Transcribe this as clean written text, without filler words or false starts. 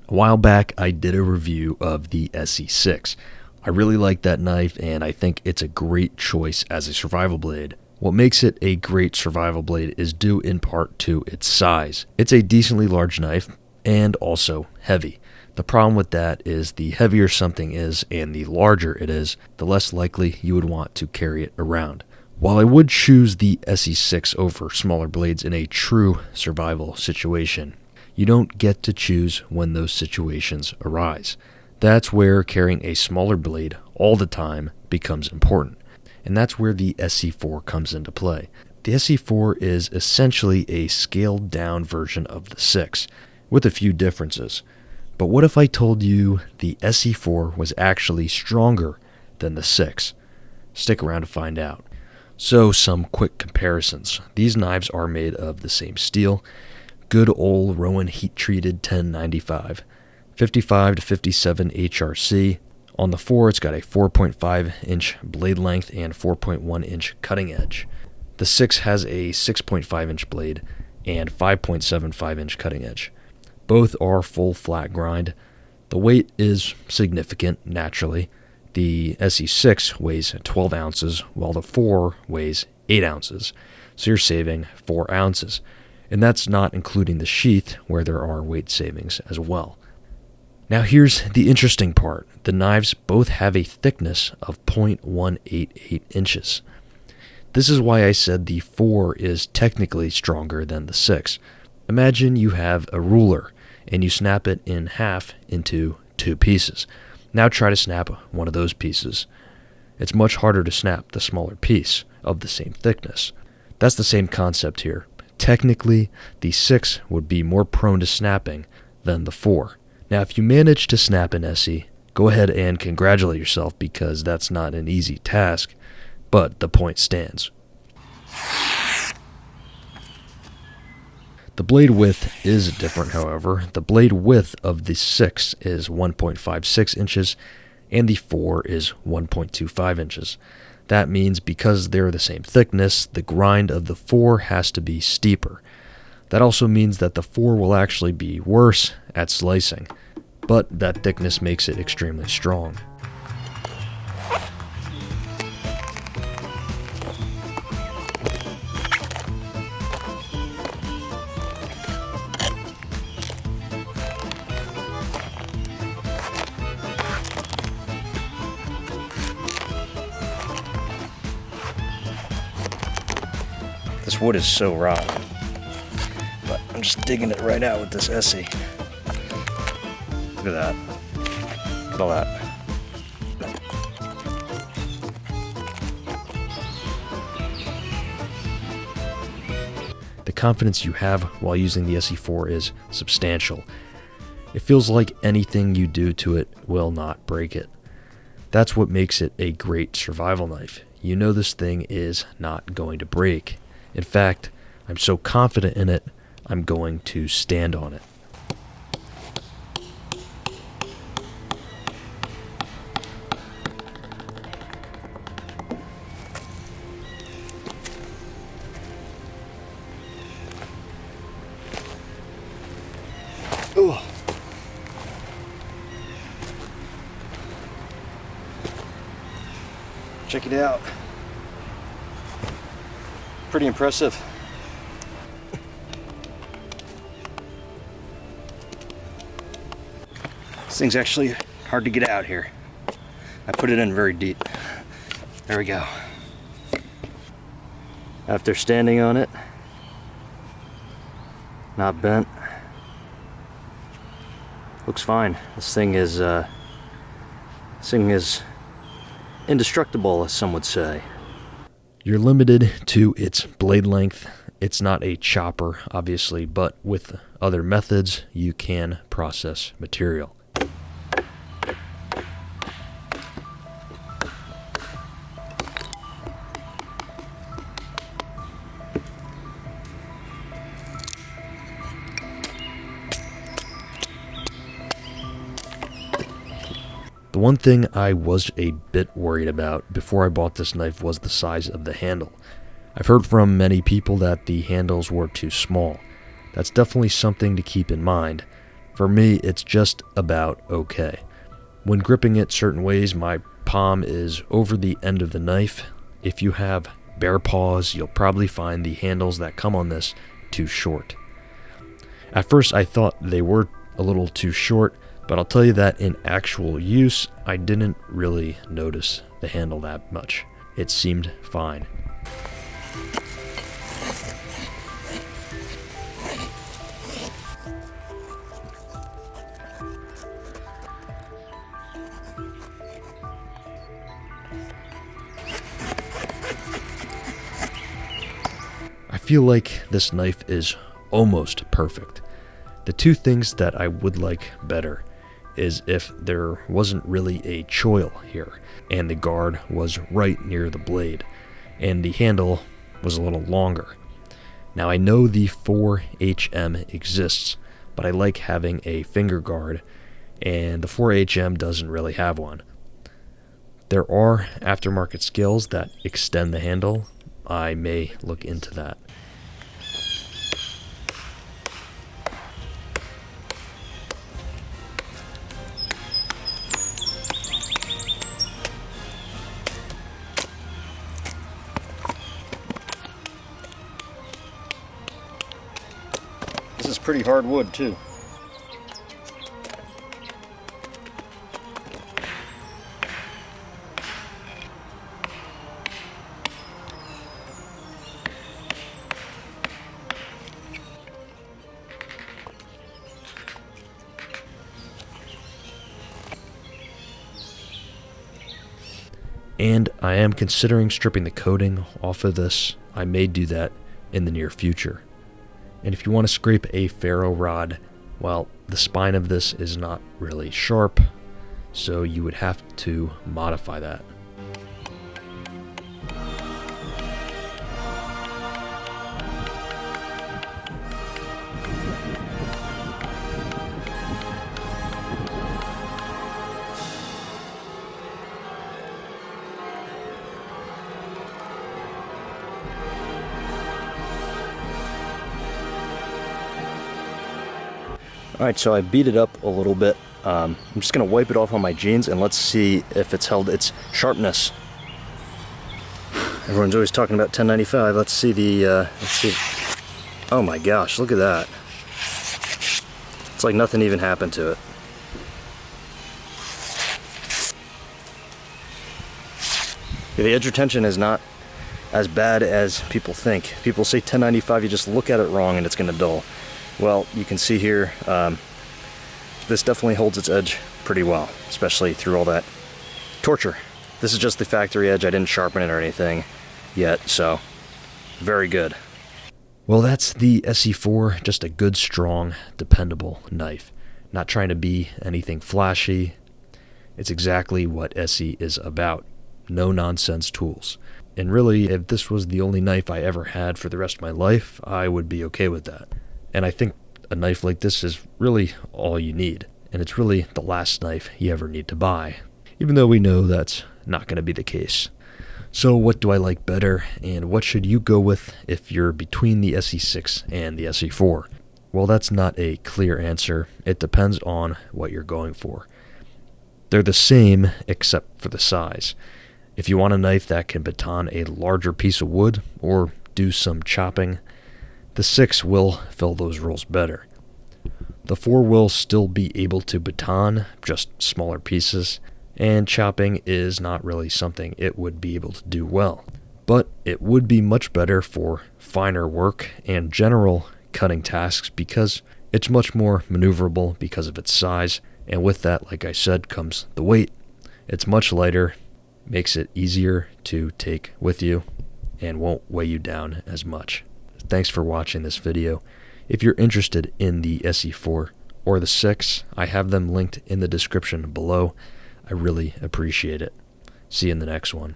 A while back, I did a review of the ESEE6. I really like that knife, and I think it's a great choice as a survival blade. What makes it a great survival blade is due in part to its size. It's a decently large knife, and also heavy. The problem with that is the heavier something is and the larger it is, the less likely you would want to carry it around. While I would choose the ESEE6 over smaller blades in a true survival situation, you don't get to choose when those situations arise. That's where carrying a smaller blade all the time becomes important. And that's where the ESEE4 comes into play. The ESEE4 is essentially a scaled down version of the 6, with a few differences. But what if I told you the ESEE4 was actually stronger than the 6? Stick around to find out. So, some quick comparisons. These knives are made of the same steel, good old Rowan heat-treated 1095, 55 to 57 HRC. On the 4, it's got a 4.5 inch blade length and 4.1 inch cutting edge. The 6 has a 6.5 inch blade and 5.75 inch cutting edge. Both are full flat grind. The weight is significant, naturally. The ESEE6 weighs 12 ounces, while the 4 weighs 8 ounces, so you're saving 4 ounces. And that's not including the sheath, where there are weight savings as well. Now here's the interesting part. The knives both have a thickness of 0.188 inches. This is why I said the 4 is technically stronger than the 6. Imagine you have a ruler and you snap it in half into 2 pieces. Now try to snap one of those pieces. It's much harder to snap the smaller piece of the same thickness. That's the same concept here. Technically, the 6 would be more prone to snapping than the 4. Now, if you manage to snap an ESEE, go ahead and congratulate yourself, because that's not an easy task, but the point stands. The blade width is different, however. The blade width of the 6 is 1.56 inches, and the 4 is 1.25 inches. That means because they're the same thickness, the grind of the 4 has to be steeper. That also means that the 4 will actually be worse at slicing, but that thickness makes it extremely strong. This wood is so rotten, but I'm just digging it right out with this ESEE. Look at that. Look at all that. The confidence you have while using the ESEE4 is substantial. It feels like anything you do to it will not break it. That's what makes it a great survival knife. You know this thing is not going to break. In fact, I'm so confident in it, I'm going to stand on it. Ooh. Check it out. Pretty impressive. This thing's actually hard to get out here. I put it in very deep. There we go. After standing on it, not bent. Looks fine. This thing is indestructible, as some would say. You're limited to its blade length. It's not a chopper, obviously, but with other methods, you can process material. The one thing I was a bit worried about before I bought this knife was the size of the handle. I've heard from many people that the handles were too small. That's definitely something to keep in mind, For me, it's just about okay. When gripping it certain ways, my palm is over the end of the knife. If you have bare paws, you'll probably find the handles that come on this too short. At first I thought they were a little too short, but I'll tell you that in actual use, I didn't really notice the handle that much. It seemed fine. I feel like this knife is almost perfect. The two things that I would like better is if there wasn't really a choil here and the guard was right near the blade and the handle was a little longer. Now I know the 4HM exists, but I like having a finger guard, and the 4HM doesn't really have one. There are aftermarket scales that extend the handle. I may look into that. This is pretty hard wood too. And I am considering stripping the coating off of this. I may do that in the near future. And if you want to scrape a ferro rod, well, the spine of this is not really sharp, so you would have to modify that. Alright, so I beat it up a little bit. I'm just going to wipe it off on my jeans and let's see if it's held its sharpness. Everyone's always talking about 1095. Let's see the, let's see. Oh my gosh, look at that. It's like nothing even happened to it. Yeah, the edge retention is not as bad as people think. People say 1095, you just look at it wrong and it's going to dull. Well, you can see here, this definitely holds its edge pretty well, especially through all that torture. This is just the factory edge. I didn't sharpen it or anything yet, so very good. Well, that's the ESEE4, just a good, strong, dependable knife. Not trying to be anything flashy. It's exactly what ESEE is about. No-nonsense tools. And really, if this was the only knife I ever had for the rest of my life, I would be okay with that. And I think a knife like this is really all you need. And it's really the last knife you ever need to buy. Even though we know that's not going to be the case. So what do I like better, and what should you go with if you're between the ESEE6 and the ESEE4? Well, that's not a clear answer. It depends on what you're going for. They're the same except for the size. If you want a knife that can baton a larger piece of wood or do some chopping, the 6 will fill those roles better. The 4 will still be able to baton, just smaller pieces, and chopping is not really something it would be able to do well. But it would be much better for finer work and general cutting tasks because it's much more maneuverable because of its size, and with that, like I said, comes the weight. It's much lighter, makes it easier to take with you, and won't weigh you down as much. Thanks for watching this video. If you're interested in the ESEE4 or the 6, I have them linked in the description below. I really appreciate it. See you in the next one.